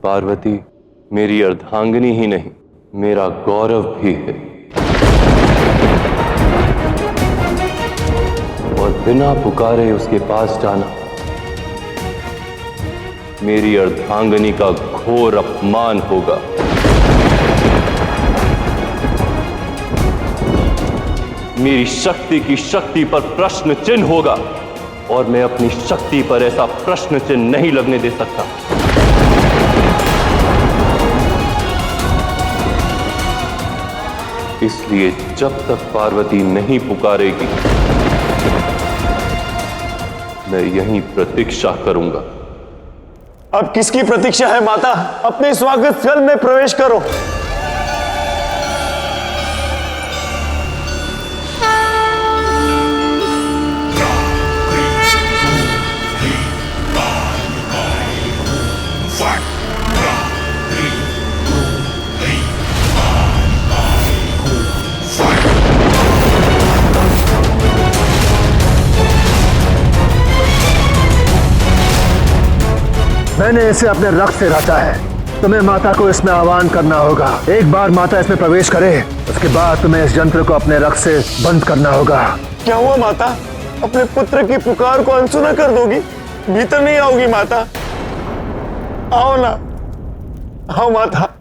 पार्वती मेरी अर्धांगिनी ही नहीं, मेरा गौरव भी है। और बिना पुकारे उसके पास जाना मेरी अर्धांगिनी का घोर अपमान होगा। मेरी शक्ति की शक्ति पर प्रश्न चिन्ह होगा और मैं अपनी शक्ति पर ऐसा प्रश्न चिन्ह नहीं लगने दे सकता। इसलिए जब तक पार्वती नहीं पुकारेगी मैं यहीं प्रतीक्षा करूंगा। अब किसकी प्रतीक्षा है माता? अपने स्वागत स्थल में प्रवेश करो। मैंने इसे अपने रक्त से रचा है। तुम्हें माता को इसमें आह्वान करना होगा। एक बार माता इसमें प्रवेश करे, उसके बाद तुम्हें इस यंत्र को अपने रक्त से बंद करना होगा। क्या हुआ माता? अपने पुत्र की पुकार को अनसुना कर दोगी? भीतर नहीं आओगी माता? आओ ना, आओ माता।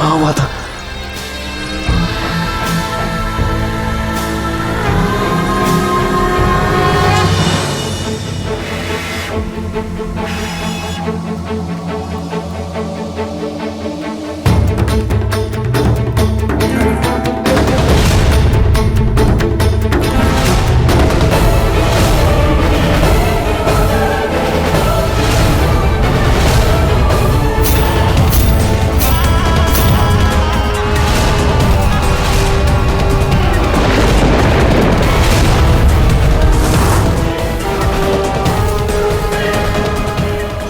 हाँ माता।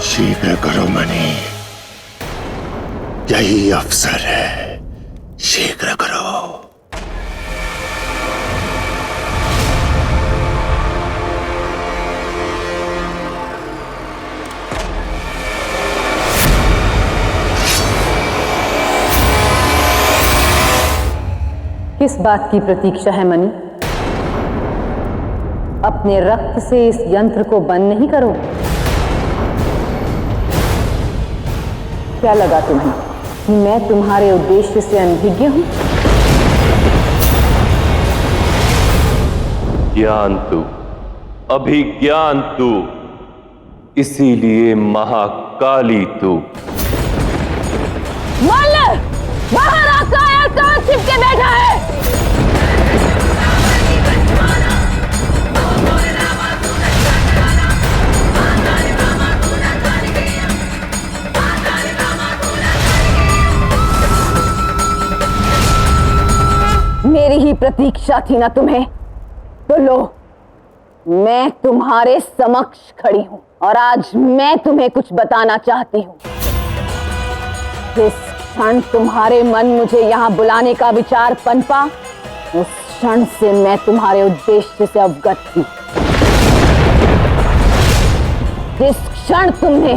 शीघ्र करो मणि, यही अवसर है, शीघ्र करो। किस बात की प्रतीक्षा है मणि? अपने रक्त से इस यंत्र को बंद नहीं करो? क्या लगा तुम्हें कि मैं तुम्हारे उद्देश्य से अनभिज्ञ हूं? ज्ञान तू, अभिज्ञान तू, इसीलिए महाकाली तू। मल्ल, बाहर आ! कायर कहां छिपके बैठा है? मेरी ही प्रतीक्षा थी ना तुम्हें? तो लो, मैं तुम्हारे समक्ष खड़ी हूं और आज मैं तुम्हें कुछ बताना चाहती हूं। जिस क्षण तुम्हारे मन मुझे यहां बुलाने का विचार पनपा, उस क्षण से मैं तुम्हारे उद्देश्य से अवगत थी। जिस क्षण तुमने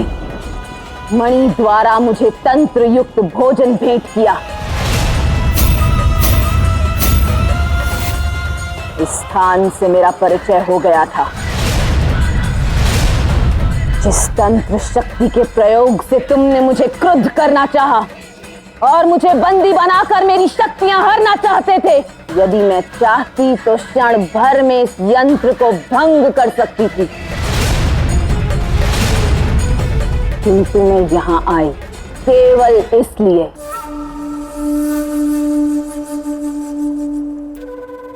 मणि द्वारा मुझे तंत्र युक्त भोजन भेंट किया, इस स्थान से मेरा परिचय हो गया था। जिस तंत्र शक्ति के प्रयोग से तुमने मुझे क्रुद्ध करना चाहा और मुझे बंदी बनाकर मेरी शक्तियां हरना चाहते थे, यदि मैं चाहती तो क्षण भर में इस यंत्र को भंग कर सकती थी। किंतु मैं यहां आई केवल इसलिए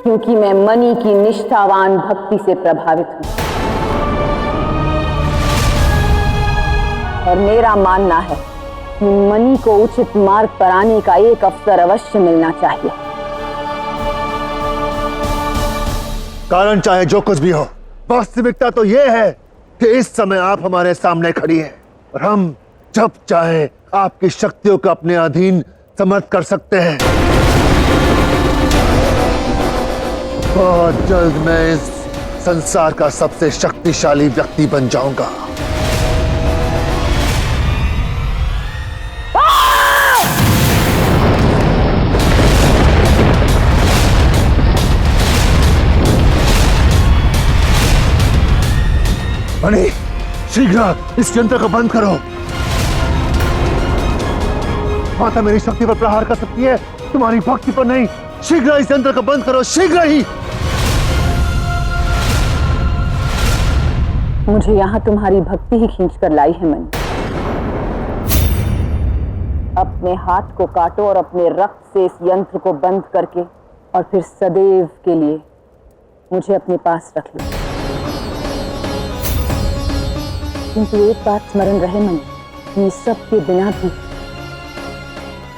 क्योंकि मैं मणि की निष्ठावान भक्ति से प्रभावित हूं और मेरा मानना है कि मणि को उचित मार्ग पर आने का एक अवसर अवश्य मिलना चाहिए। कारण चाहे जो कुछ भी हो, वास्तविकता तो यह है कि इस समय आप हमारे सामने खड़ी हैं और हम जब चाहे आपकी शक्तियों को अपने अधीन समर्थ कर सकते हैं। बहुत जल्द मैं इस संसार का सबसे शक्तिशाली व्यक्ति बन जाऊंगा। मणि, शीघ्र इस यंत्र को बंद करो। माता मेरी शक्ति पर प्रहार कर सकती है, तुम्हारी भक्ति पर नहीं। शीघ्र इस यंत्र को बंद करो, शीघ्र ही। मुझे यहाँ तुम्हारी भक्ति ही खींच कर लाई है मणि। अपने हाथ को काटो और अपने रक्त से इस यंत्र को बंद करके और फिर सदैव के लिए मुझे अपने पास रख लो। किंतु एक बात स्मरण रहे मणि, कि सब के बिना भी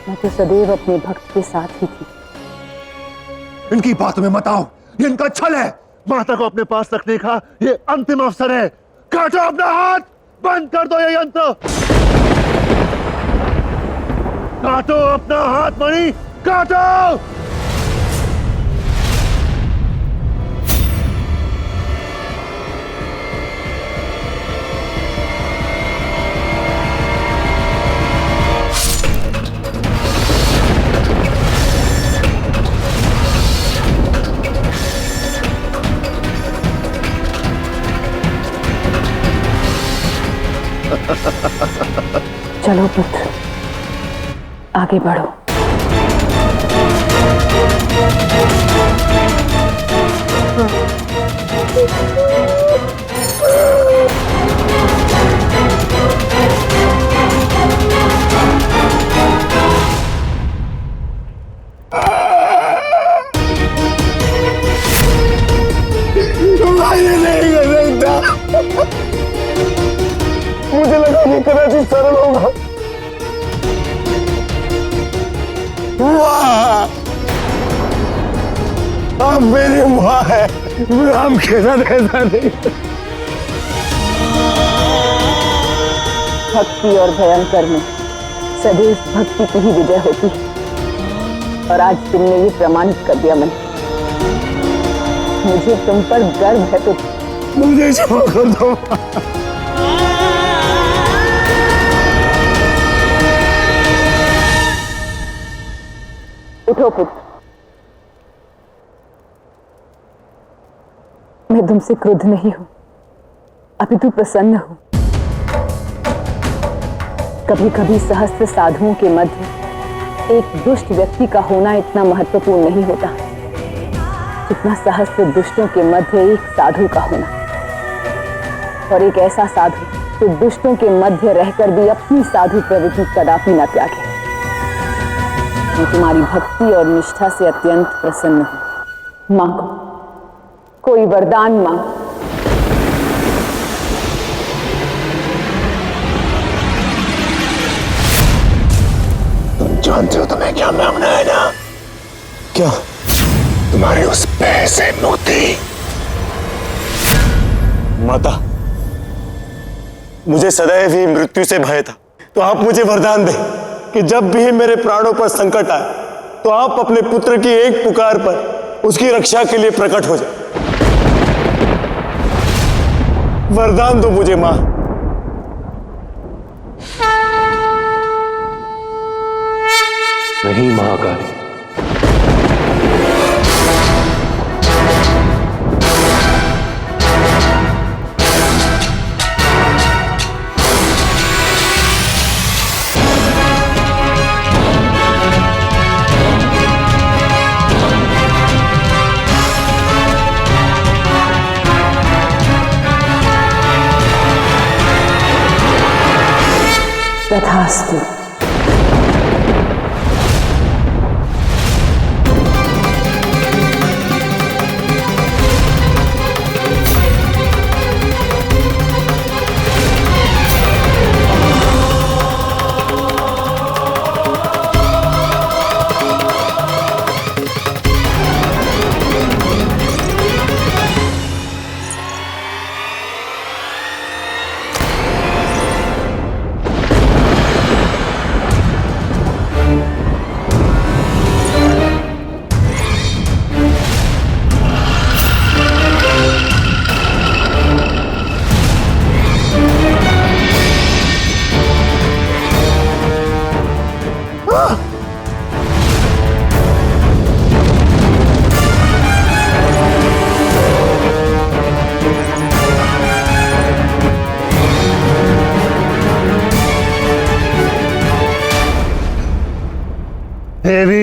मैं तो सदैव अपने भक्त के साथ ही थी। इनकी बातों में मत आओ, ये इनका छल है। माता को अपने पास रखने का ये अंतिम अवसर है। काटो अपना हाथ, बंद कर दो ये यंत्र। काटो अपना हाथ मणि, काटो। चलो पुत्र, आगे बढ़ो। नहीं कर सकता। मुझे लगा ये कराची सरल होगा। वाह, आप मेरे माँ है, राम के साथ ऐसा नहीं। भक्ति और भयंकर में सदैव भक्ति की ही विजय होती है, और आज तुमने ये प्रमाणित कर दिया मणि। मुझे तुम पर गर्व है। तो मुझे क्षमा कर दो। उठो पुत्र, मैं तुमसे क्रुद्ध नहीं हूं, अपितु प्रसन्न हूं। कभी कभी सहस्त्र साधुओं के मध्य एक दुष्ट व्यक्ति का होना इतना महत्वपूर्ण नहीं होता जितना सहस्त्र दुष्टों के मध्य एक साधु का होना, और एक ऐसा साधु जो दुष्टों के मध्य रहकर भी अपनी साधु प्रवृत्ति कदापि न त्यागे। मैं तुम्हारी भक्ति और निष्ठा से अत्यंत प्रसन्न हूं। मांगो, कोई वरदान मांगो। तुम जानते हो तुम्हें क्या मांगना है ना? क्या? तुम्हारे उस भय से मुक्ति। माता, मुझे सदैव ही मृत्यु से भय था, तो आप मुझे वरदान दें कि जब भी मेरे प्राणों पर संकट आए तो आप अपने पुत्र की एक पुकार पर उसकी रक्षा के लिए प्रकट हो जाए। वरदान दो मुझे मां। नहीं महाकाली, तथास्तु।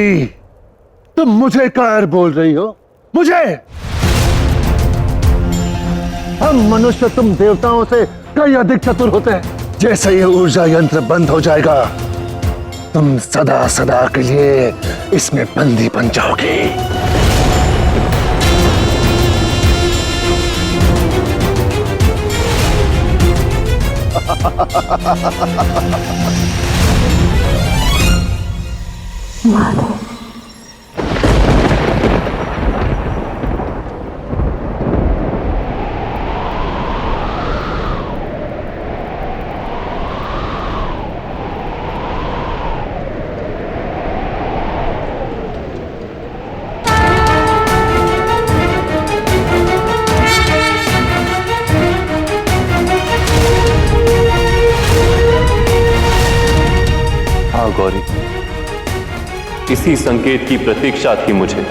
देवी, तुम मुझे कायर बोल रही हो? मुझे? हम मनुष्य तुम देवताओं से कई अधिक चतुर होते हैं। जैसे ये ऊर्जा यंत्र बंद हो जाएगा, तुम सदा सदा के लिए इसमें बंदी बन जाओगी। हाँ गौरी, इसी संकेत की प्रतीक्षा थी मुझे।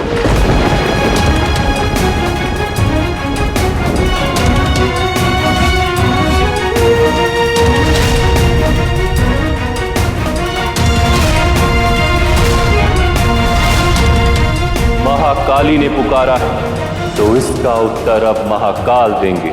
महाकाली ने पुकारा है, तो इसका उत्तर अब महाकाल देंगे।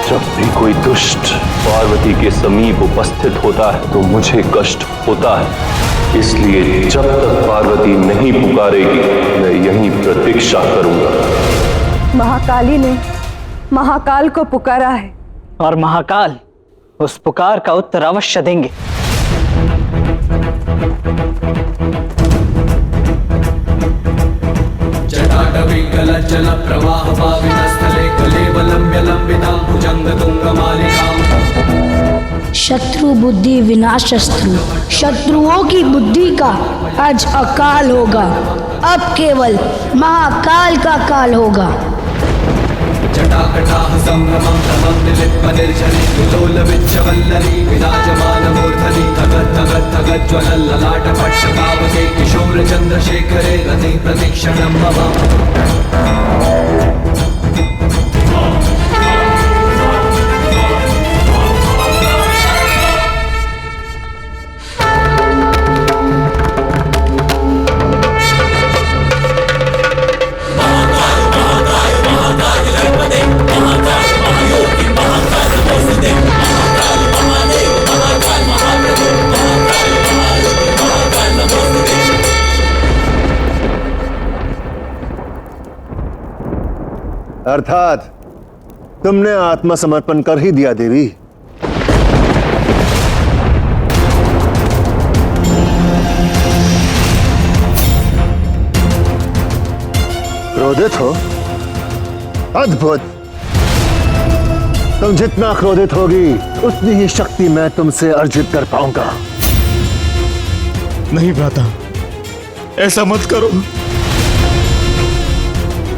जब भी कोई दुष्ट पार्वती के समीप उपस्थित होता है तो मुझे कष्ट होता है। इसलिए जब तक पार्वती नहीं पुकारेगी, मैं यहीं प्रतीक्षा करूंगा। महाकाली ने महाकाल को पुकारा है और महाकाल उस पुकार का उत्तर अवश्य देंगे। जल प्रवाह पावितस्थले कलेवलम्ब्य लंबितां भुजंगतुंगमालिकां। शत्रु बुद्धि विनाशस्त्रु, शत्रुओं की बुद्धि का आज अकाल होगा। अब केवल महाकाल का काल होगा। जटाकटाह संभ्रमं तमं निलिप्पनिर्झरी विलोलविच्छवल्लरी विराजमानमूर्धनि धगत् धगत् धगत् ज्वलल्ललाटपट्टकावके किशोर चन्द्रशेखरे रति प्रतीक्षणं मम। अर्थात तुमने आत्मसमर्पण कर ही दिया देवी। क्रोधित हो? अद्भुत। तुम जितना क्रोधित होगी उतनी ही शक्ति मैं तुमसे अर्जित कर पाऊंगा। नहीं भ्राता, ऐसा मत करो।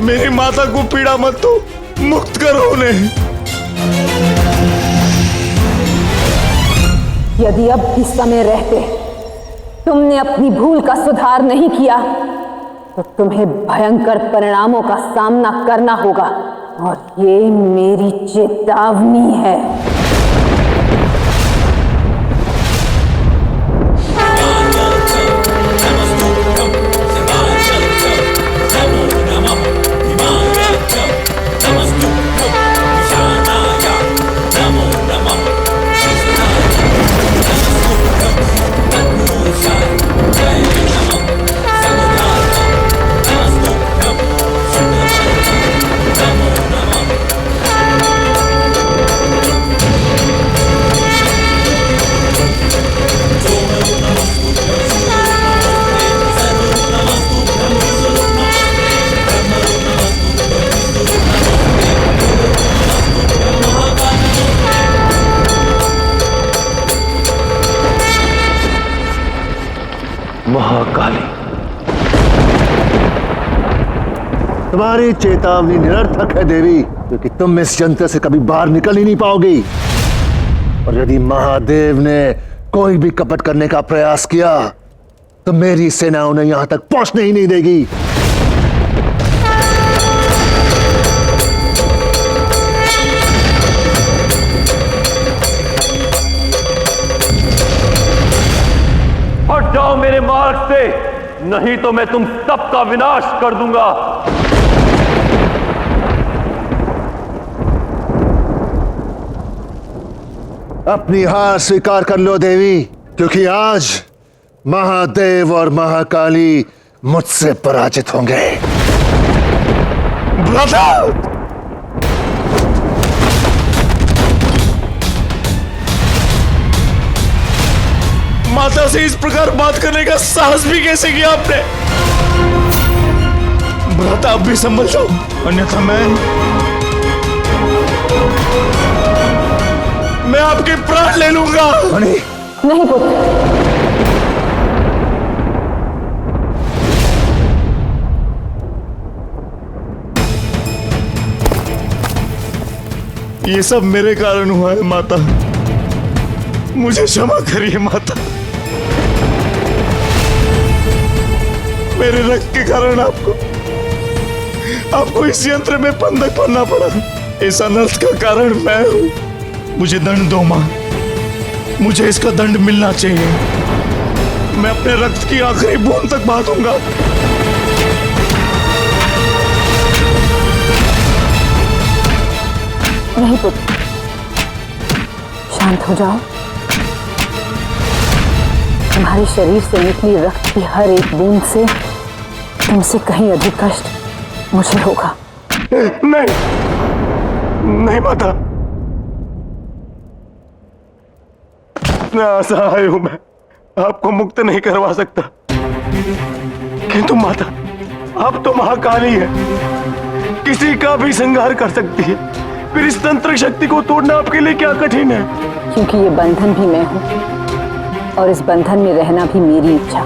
मेरी माता को पीड़ा मत दो, मुक्त करो उन्हें। यदि अब भी समय रहते तुमने अपनी भूल का सुधार नहीं किया तो तुम्हें भयंकर परिणामों का सामना करना होगा, और ये मेरी चेतावनी है। महाकाली, तुम्हारी चेतावनी निरर्थक है देवी, क्योंकि तुम इस यंत्र से कभी बाहर निकल ही नहीं पाओगी। और यदि महादेव ने कोई भी कपट करने का प्रयास किया तो मेरी सेना उन्हें यहां तक पहुंचने ही नहीं देगी। हट जाओ मेरे मार्ग से, नहीं तो मैं तुम सबका विनाश कर दूंगा। अपनी हार स्वीकार कर लो देवी, क्योंकि आज महादेव और महाकाली मुझसे पराजित होंगे। माता से इस प्रकार बात करने का साहस भी कैसे किया आपने? भ्राता अब भी संभल जाओ, अन्यथा मैं आपके प्राण ले लूंगा। नहीं पुत्र, ये सब मेरे कारण हुआ है माता, मुझे क्षमा करिए माता। मेरे रक्त के कारण आपको इस यंत्र में बंधक बनना पड़ा। इस अनर्थ का कारण मैं हूं। मुझे दंड दो मां, मुझे इसका दंड मिलना चाहिए। मैं अपने रक्त की आखिरी बूंद तक बहा दूंगा। नहीं पुत्र, शांत हो जाओ। तुम्हारे शरीर से निकली रक्त की हर एक बूंद से तुमसे कहीं अधिक कष्ट मुझे होगा। नहीं माता, इतना असहाय हूं मैं, आपको मुक्त नहीं करवा सकता। किंतु माता, आप तो महाकाली है, किसी का भी संहार कर सकती है। फिर इस तंत्र शक्ति को तोड़ना आपके लिए क्या कठिन है? क्योंकि ये बंधन भी मैं हूं और इस बंधन में रहना भी मेरी इच्छा।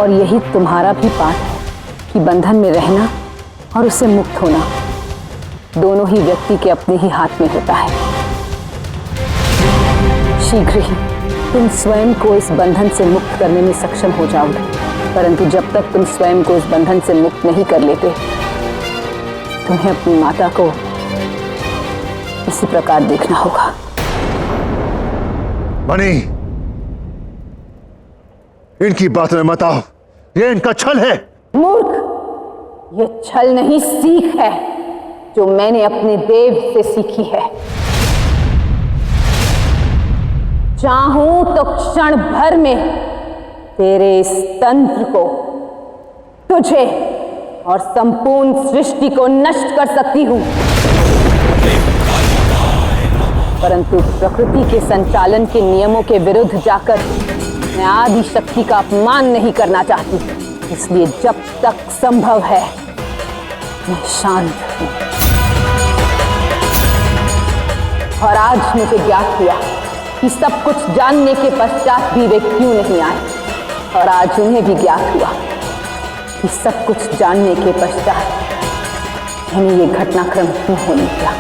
और यही तुम्हारा भी पाठ है कि बंधन में रहना और उससे मुक्त होना दोनों ही व्यक्ति के अपने ही हाथ में होता है। शीघ्र ही तुम स्वयं को इस बंधन से मुक्त करने में सक्षम हो जाओगे, परंतु जब तक तुम स्वयं को इस बंधन से मुक्त नहीं कर लेते, तुम्हें अपनी माता को इसी प्रकार देखना होगा। मणि, इनकी बात में मत आओ, ये इनका छल है। मूर्ख, ये छल नहीं सीख है जो मैंने अपने देव से सीखी है। चाहूं तो क्षण भर में तेरे इस तंत्र को, तुझे और संपूर्ण सृष्टि को नष्ट कर सकती हूं, परंतु प्रकृति के संचालन के नियमों के विरुद्ध जाकर मैं आदि शक्ति का अपमान नहीं करना चाहती। इसलिए जब तक संभव है मैं शांत हूं। और आज मुझे ज्ञात हुआ कि सब कुछ जानने के पश्चात भी वे क्यों नहीं आए, और आज उन्हें भी ज्ञात हुआ कि सब कुछ जानने के पश्चात मैंने ये घटनाक्रम क्यों होने दिया।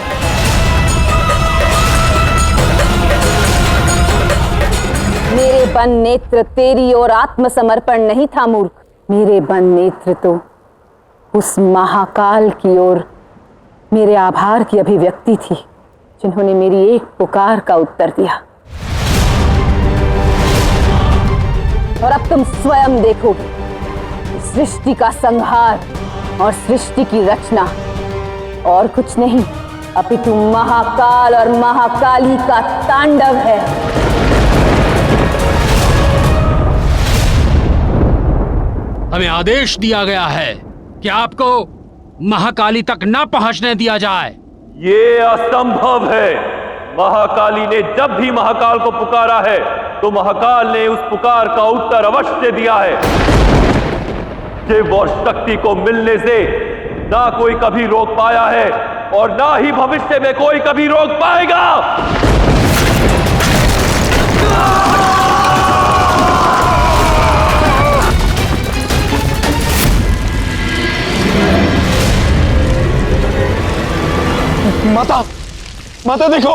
मेरे बन नेत्र तेरी ओर आत्मसमर्पण नहीं था मूर्ख, मेरे बन नेत्र तो उस महाकाल की ओर मेरे आभार की अभिव्यक्ति थी, जिन्होंने मेरी एक पुकार का उत्तर दिया। और अब तुम स्वयं देखोगे, सृष्टि का संहार और सृष्टि की रचना और कुछ नहीं अपितु महाकाल और महाकाली का तांडव है। हमें आदेश दिया गया है कि आपको महाकाली तक न पहुंचने दिया जाए। ये असंभव है। महाकाली ने जब भी महाकाल को पुकारा है तो महाकाल ने उस पुकार का उत्तर अवश्य दिया है। शिव और शक्ति को मिलने से ना कोई कभी रोक पाया है और ना ही भविष्य में कोई कभी रोक पाएगा। माता, माता देखो,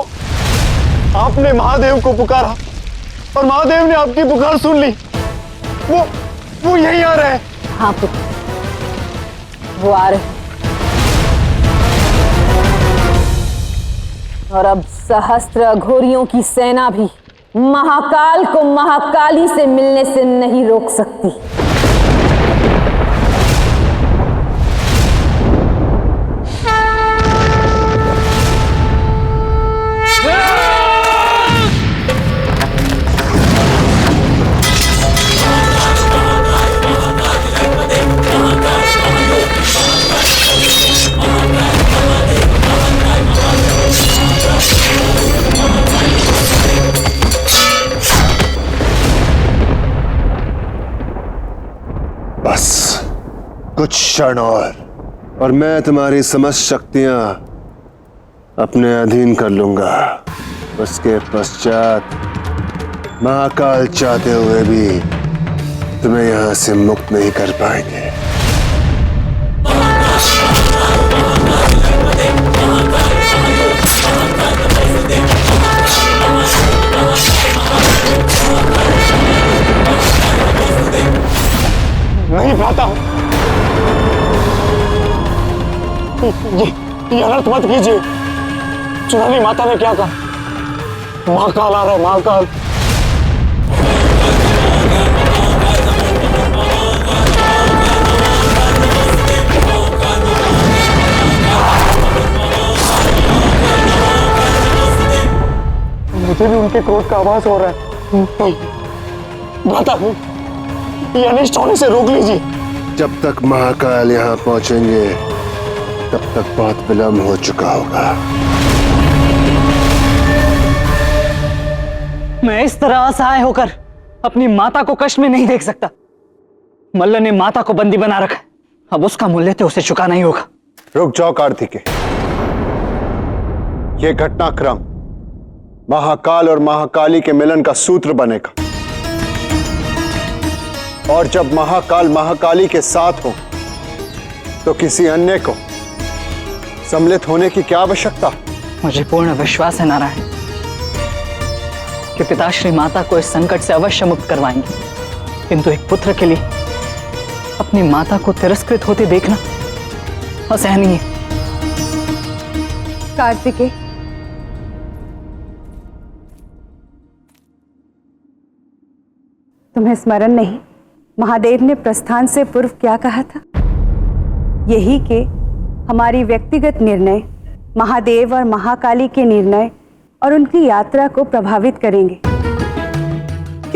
आपने महादेव को पुकारा और महादेव ने आपकी पुकार सुन ली। वो यहीं आ रहे हैं। हाँ पुत्र, वो आ रहे हैं। और अब सहस्त्र अघोरियों की सेना भी महाकाल को महाकाली से मिलने से नहीं रोक सकती। बस कुछ क्षण और मैं तुम्हारी समस्त शक्तियां अपने अधीन कर लूंगा। उसके पश्चात महाकाल चाहते हुए भी तुम्हें यहां से मुक्त नहीं कर पाएंगे। नहीं पाता हूं। ये अनर्थ मत कीजिए। चुनानी माता ने क्या कहा? महाकाल आ रहा है, महाकाल। मुझे भी उनके क्रोध का आभास हो रहा है। माता, ये अनिष्ट होने से रोक लीजिए। जब तक महाकाल यहां पहुंचेंगे तब तक बहुत विलंब हो चुका होगा। मैं इस तरह असहाय होकर अपनी माता को कष्ट में नहीं देख सकता। मल्ल ने माता को बंदी बना रखा है, अब उसका मूल्य तो उसे चुकाना ही होगा। रुक जाओ कार्तिकेय। यह घटनाक्रम महाकाल और महाकाली के मिलन का सूत्र बनेगा, और जब महाकाल महाकाली के साथ हो तो किसी अन्य को सम्मिलित होने की क्या आवश्यकता? मुझे पूर्ण विश्वास है नारायण कि पिताश्री माता को इस संकट से अवश्य मुक्त करवाएंगे, किंतु एक पुत्र के लिए अपनी माता को तिरस्कृत होते देखना असहनीय है। कार्तिकेय, तुम्हें स्मरण नहीं महादेव ने प्रस्थान से पूर्व क्या कहा था? यही कि हमारी व्यक्तिगत निर्णय महादेव और महाकाली के निर्णय और उनकी यात्रा को प्रभावित करेंगे।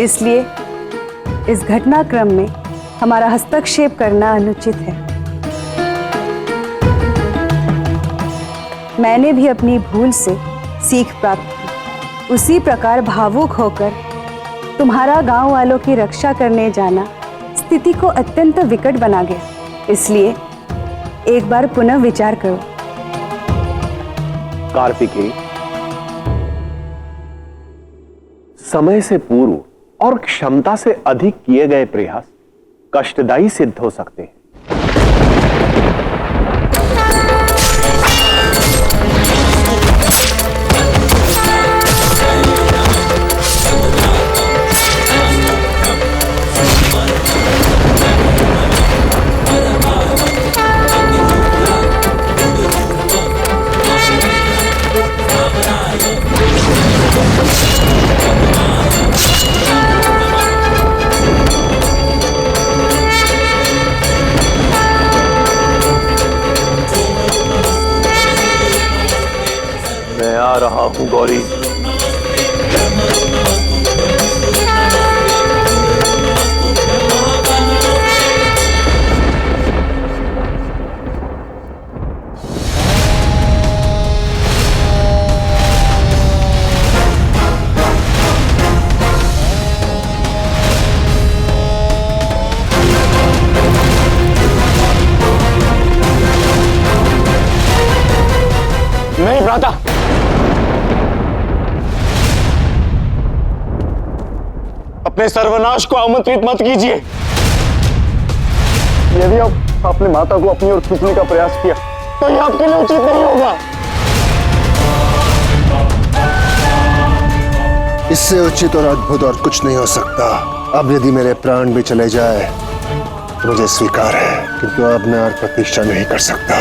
इसलिए इस घटनाक्रम में हमारा हस्तक्षेप करना अनुचित है। मैंने भी अपनी भूल से सीख प्राप्त की। उसी प्रकार भावुक होकर तुम्हारा गांव वालों की रक्षा करने जाना स्थिति को अत्यंत विकट बना गया। इसलिए एक बार पुनः विचार करो। कार्तिकेय, समय से पूर्व और क्षमता से अधिक किए गए प्रयास कष्टदायी सिद्ध हो सकते हैं। मैं आ रहा हूं गौरी। नहीं भ्राता, अपने सर्वनाश को आमंत्रित मत कीजिए। यदि आपने माता को अपनी ओर खींचने का प्रयास किया तो यह आपके लिए उचित नहीं होगा। इससे उचित और अद्भुत और कुछ नहीं हो सकता। अब यदि मेरे प्राण भी चले जाए तो मुझे स्वीकार है, किंतु अब मैं और प्रतीक्षा नहीं कर सकता।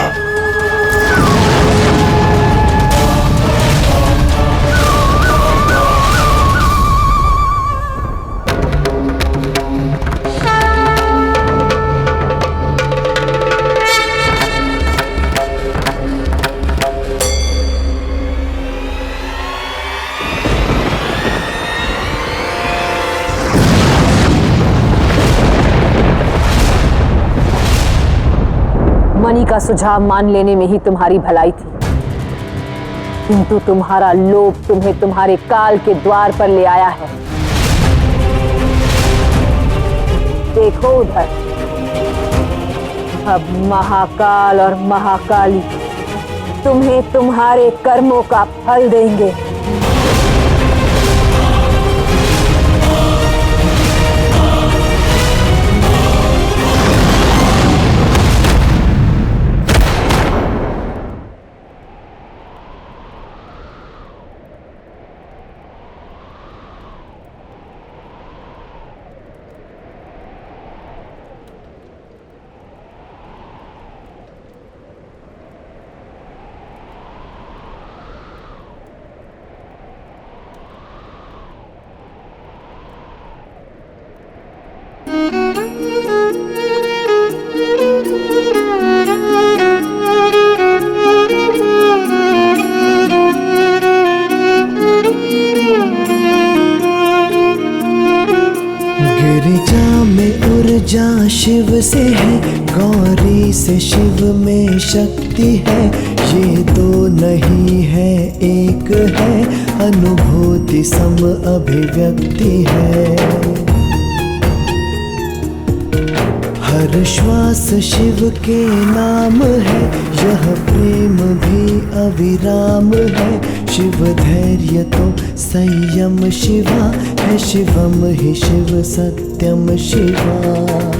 मणि का सुझाव मान लेने में ही तुम्हारी भलाई थी, किंतु तुम्हारा लोभ तुम्हें तुम्हारे काल के द्वार पर ले आया है। देखो उधर, अब महाकाल और महाकाली तुम्हें तुम्हारे कर्मों का फल देंगे। गिरिजा में ऊर्जा शिव से है, गौरी से शिव में शक्ति है। ये दो नहीं है एक है, अनुभूति सम अभिव्यक्ति है। हर श्वास शिव के नाम है, यह प्रेम भी अविराम है। शिव धैर्य तो संयम शिवा है, शिवम ही शिव सत्यम शिवा।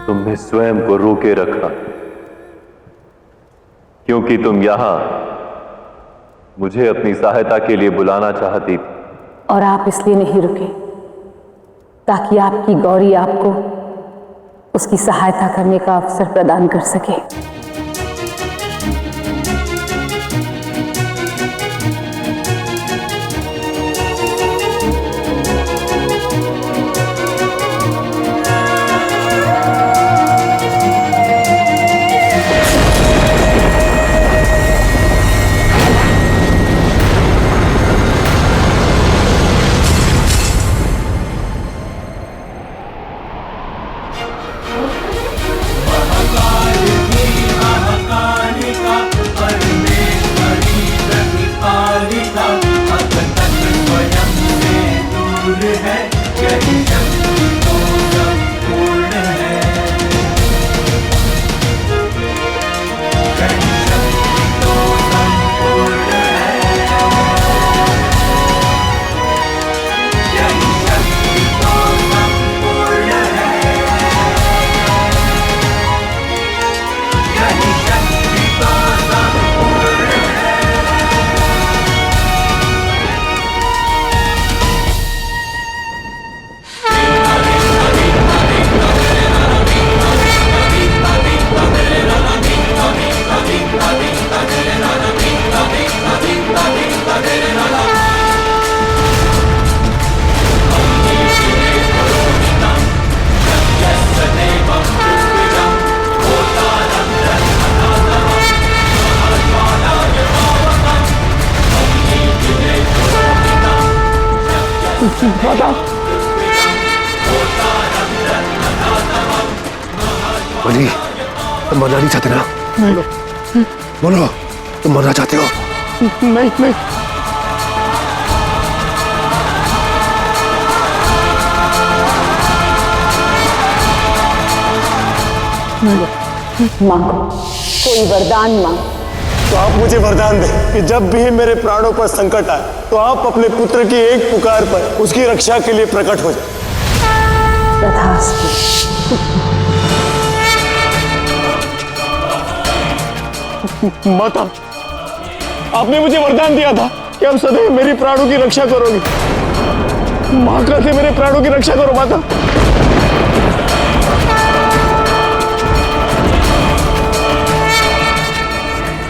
तुमने स्वयं को रोके रखा, क्योंकि तुम यहां मुझे अपनी सहायता के लिए बुलाना चाहती थी। और आप इसलिए नहीं रुके ताकि आपकी गौरी आपको उसकी सहायता करने का अवसर प्रदान कर सके। मनी, तुम मरना नहीं चाहते ना? बोलो, तुम मरना चाहते हो? नहीं नहीं। मांगो, कोई वरदान मांगो। तो आप मुझे वरदान दें कि जब भी मेरे प्राणों पर संकट आए तो आप अपने पुत्र की एक पुकार पर उसकी रक्षा के लिए प्रकट हो जाए। तथास्तु। माता, आपने मुझे वरदान दिया था कि आप सदैव मेरी प्राणों की रक्षा करोगी। महाकाल से मेरे प्राणों की रक्षा करो माता।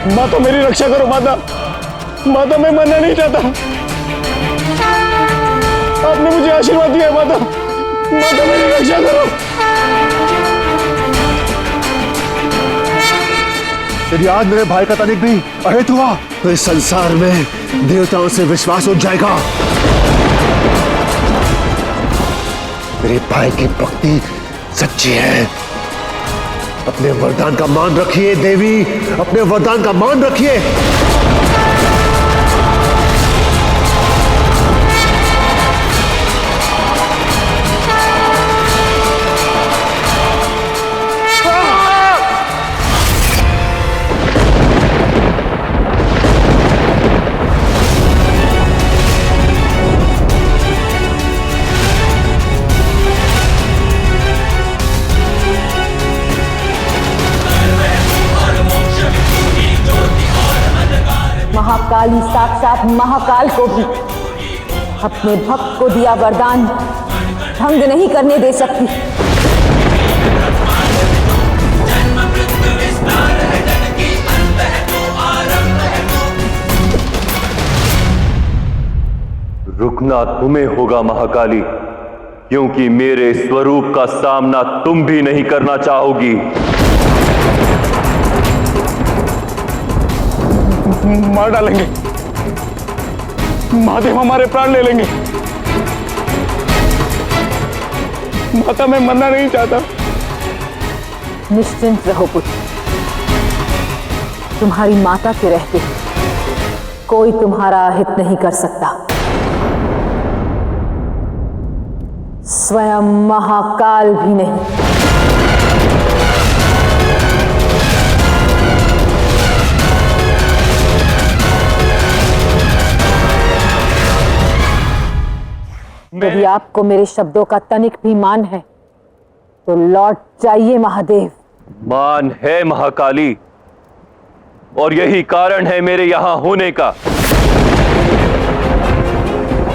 माता मेरी रक्षा करो माता। माता मैं मरना नहीं चाहता। आपने मुझे आशीर्वाद दिया है माता। माता मेरी रक्षा करो। यदि आज मेरे भाई का तनिक भी अहित हुआ तो इस संसार में देवताओं से विश्वास उठ जाएगा। मेरे भाई की भक्ति सच्ची है। अपने वरदान का मान रखिए देवी, अपने वरदान का मान रखिए। महाकाली साक्षात महाकाल को भी अपने भक्त को दिया वरदान भंग नहीं करने दे सकती। रुकना तुम्हें होगा महाकाली, क्योंकि मेरे स्वरूप का सामना तुम भी नहीं करना चाहोगी। मार डालेंगे, महादेव हमारे प्राण ले लेंगे। माता मैं मरना नहीं चाहता। निश्चिंत रहो पुत्र, तुम्हारी माता के रहते कोई तुम्हारा अहित नहीं कर सकता। स्वयं महाकाल भी नहीं। यदि आपको मेरे शब्दों का तनिक भी मान है तो लौट जाइए महादेव। मान है महाकाली, और यही कारण है मेरे यहां होने का।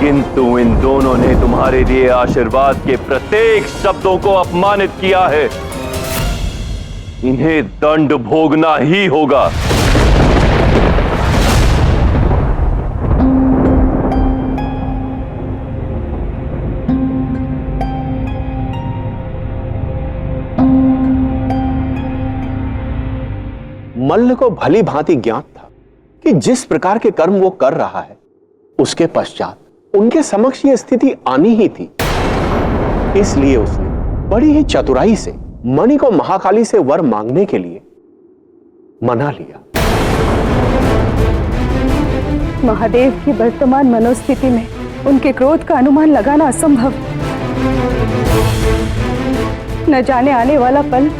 किंतु इन दोनों ने तुम्हारे दिए आशीर्वाद के प्रत्येक शब्दों को अपमानित किया है। इन्हें दंड भोगना ही होगा। मल्ल को भली भांति ज्ञात था कि जिस प्रकार के कर्म वो कर रहा है उसके पश्चात उनके समक्ष ये स्थिति आनी ही थी। इसलिए उसने बड़ी ही चतुराई से मणि को महाकाली से वर मांगने के लिए मना लिया। महादेव की वर्तमान मनोस्थिति में उनके क्रोध का अनुमान लगाना असंभव। न जाने आने वाला पल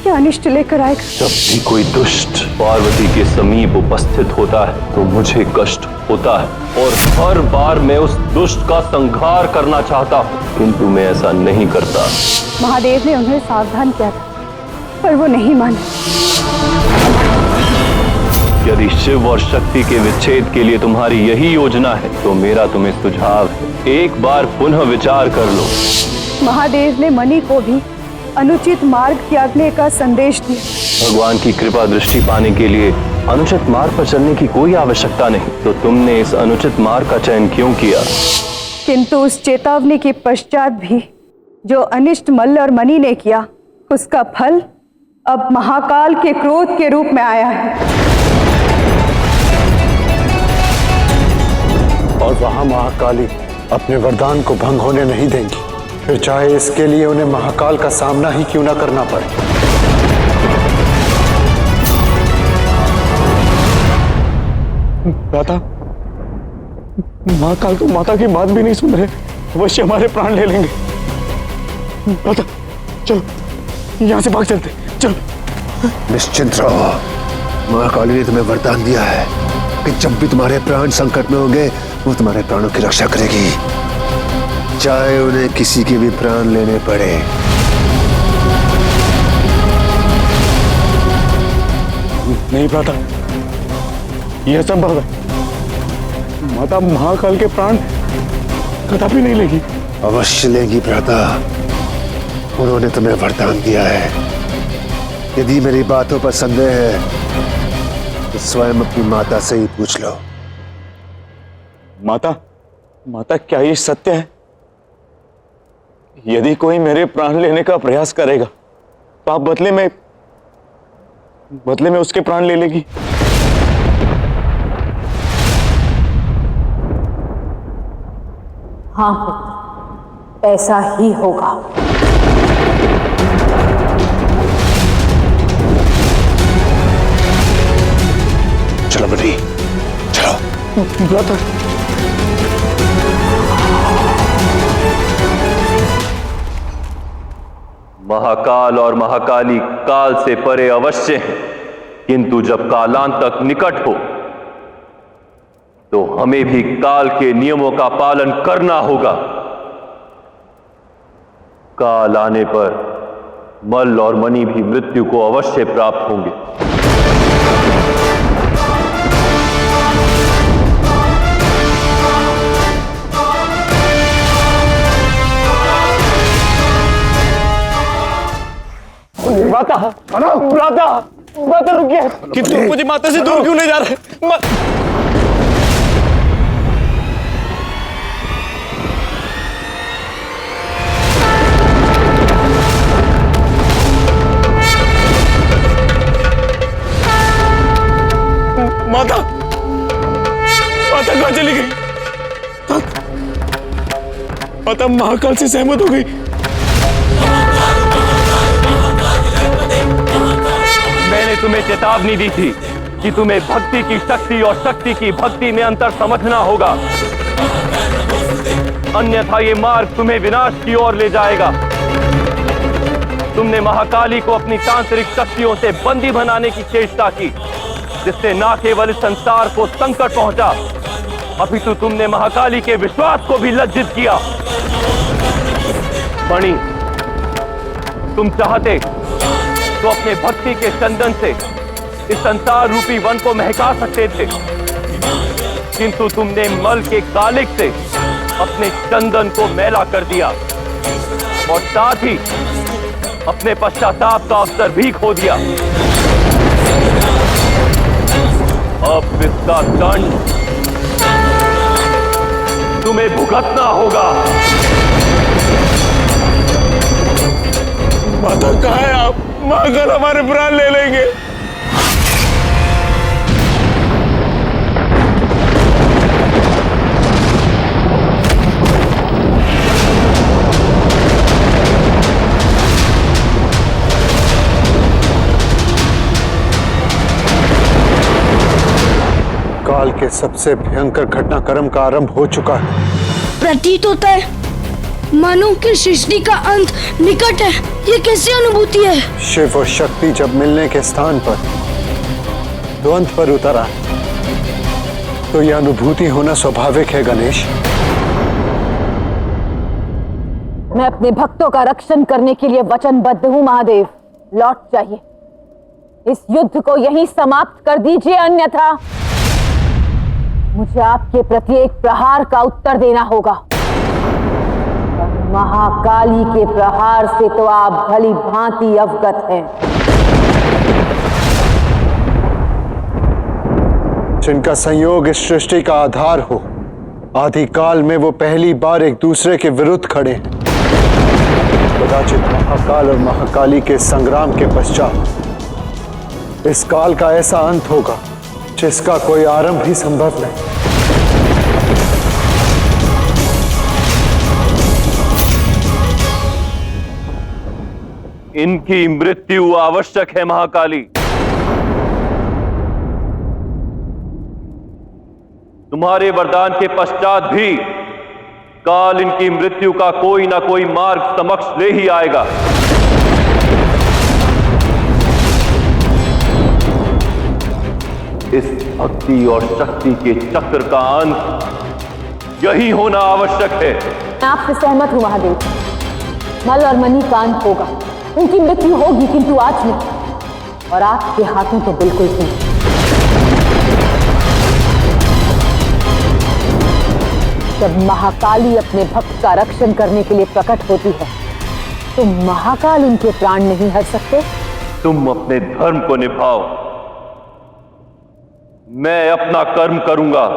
क्या अनिष्ट लेकर आएगा। जब भी कोई दुष्ट पार्वती के समीप उपस्थित होता है तो मुझे कष्ट होता है, और हर बार मैं उस दुष्ट का संहार करना चाहता हूँ, किंतु मैं ऐसा नहीं करता। महादेव ने उन्हें सावधान किया था पर वो नहीं माने। यदि शिव और शक्ति के विच्छेद के लिए तुम्हारी यही योजना है तो मेरा तुम्हें सुझाव है, एक बार पुनः विचार कर लो। महादेव ने मणि को भी अनुचित मार्ग त्यागने का संदेश दिया। भगवान की कृपा दृष्टि पाने के लिए अनुचित मार्ग पर चलने की कोई आवश्यकता नहीं, तो तुमने इस अनुचित मार्ग का चयन क्यों किया? किंतु उस चेतावनी के पश्चात भी जो अनिष्ट मल्ल और मणि ने किया, उसका फल अब महाकाल के क्रोध के रूप में आया है। और वहां महाकाली अपने वरदान को भंग होने नहीं देंगी। फिर चाहे इसके लिए उन्हें महाकाल का सामना ही क्यों ना करना पड़े। भ्राता, महाकाल तो माता की बात भी नहीं सुन रहे, अवश्य हमारे प्राण ले लेंगे। भ्राता चलो यहां से भाग चलते, चलो। निश्चिंत रहो, महाकाली ने तुम्हें वरदान दिया है कि जब भी तुम्हारे प्राण संकट में होंगे वो तुम्हारे प्राणों की रक्षा करेगी, चाहे उन्हें किसी के भी प्राण लेने पड़े। नहीं भ्राता, यह संभव है। माता महाकाल के प्राण कदापि नहीं लेगी। अवश्य लेगी भ्राता, उन्होंने तुम्हें वरदान दिया है। यदि मेरी बातों पर संदेह है तो स्वयं अपनी माता से ही पूछ लो। माता क्या ये सत्य है? यदि कोई मेरे प्राण लेने का प्रयास करेगा तो आप बदले में उसके प्राण ले लेगी। हाँ पुत्र, ऐसा ही होगा। चलो बनी, चलो। भ्राता, महाकाल और महाकाली काल से परे अवश्य हैं, किंतु जब कालांतक निकट हो तो हमें भी काल के नियमों का पालन करना होगा। काल आने पर मल और मणि भी मृत्यु को अवश्य प्राप्त होंगे। भ्राता रुकिए, किंतु मुझे माता से दूर क्यों नहीं जा रहे? माता कहां चली गई? माता महाकाल से सहमत हो गई। मैंने तुम्हें चेतावनी दी थी कि तुम्हें भक्ति की शक्ति और शक्ति की भक्ति में अंतर समझना होगा, अन्यथा ये मार्ग तुम्हें विनाश की ओर ले जाएगा। तुमने महाकाली को अपनी तांत्रिक शक्तियों से बंदी बनाने की चेष्टा की, जिससे न केवल इस संसार को संकट पहुंचा, अपितु तुमने महाकाली के विश्वास को भी लज्जित किया। मणि, तुम चाहते तो अपने भक्ति के चंदन से इस संसार रूपी वन को महका सकते थे, किंतु तुमने मल के कालिक से अपने चंदन को मैला कर दिया और साथ ही अपने पश्चाताप का अवसर भी खो दिया। अब इसका दंड तुम्हें भुगतना होगा। माता कहाँ है आप? महाकाल हमारे प्राण ले लेंगे। काल के सबसे भयंकर घटनाक्रम का आरंभ हो चुका है। प्रतीत होता है मानो कि सृष्टि का अंत निकट है। ये कैसी अनुभूति है? शिव और शक्ति जब मिलने के स्थान पर द्वंद पर उतरा तो यह अनुभूति होना स्वाभाविक है गणेश। मैं अपने भक्तों का रक्षण करने के लिए वचनबद्ध हूं महादेव। लौट जाइए, इस युद्ध को यहीं समाप्त कर दीजिए, अन्यथा मुझे आपके प्रत्येक प्रहार का उत्तर देना होगा। महाकाली के प्रहार से तो आप भली भांति अवगत हैं। जिनका संयोग इस सृष्टि का आधार हो, आदिकाल में वो पहली बार एक दूसरे के विरुद्ध खड़े हैं। कदाचित महाकाल और महाकाली के संग्राम के पश्चात इस काल का ऐसा अंत होगा जिसका कोई आरंभ ही संभव नहीं। इनकी मृत्यु आवश्यक है महाकाली। तुम्हारे वरदान के पश्चात भी काल इनकी मृत्यु का कोई ना कोई मार्ग समक्ष ले ही आएगा। इस भक्ति और शक्ति के चक्र का अंत यही होना आवश्यक है। मैं आपसे सहमत हूं महादेव। मल और मणि का अंत होगा, उनकी मृत्यु होगी, किंतु आज नहीं, और आपके हाथों तो बिल्कुल नहीं। जब महाकाली अपने भक्त का रक्षण करने के लिए प्रकट होती है तो महाकाल उनके प्राण नहीं हर सकते। तुम अपने धर्म को निभाओ, मैं अपना कर्म करूंगा।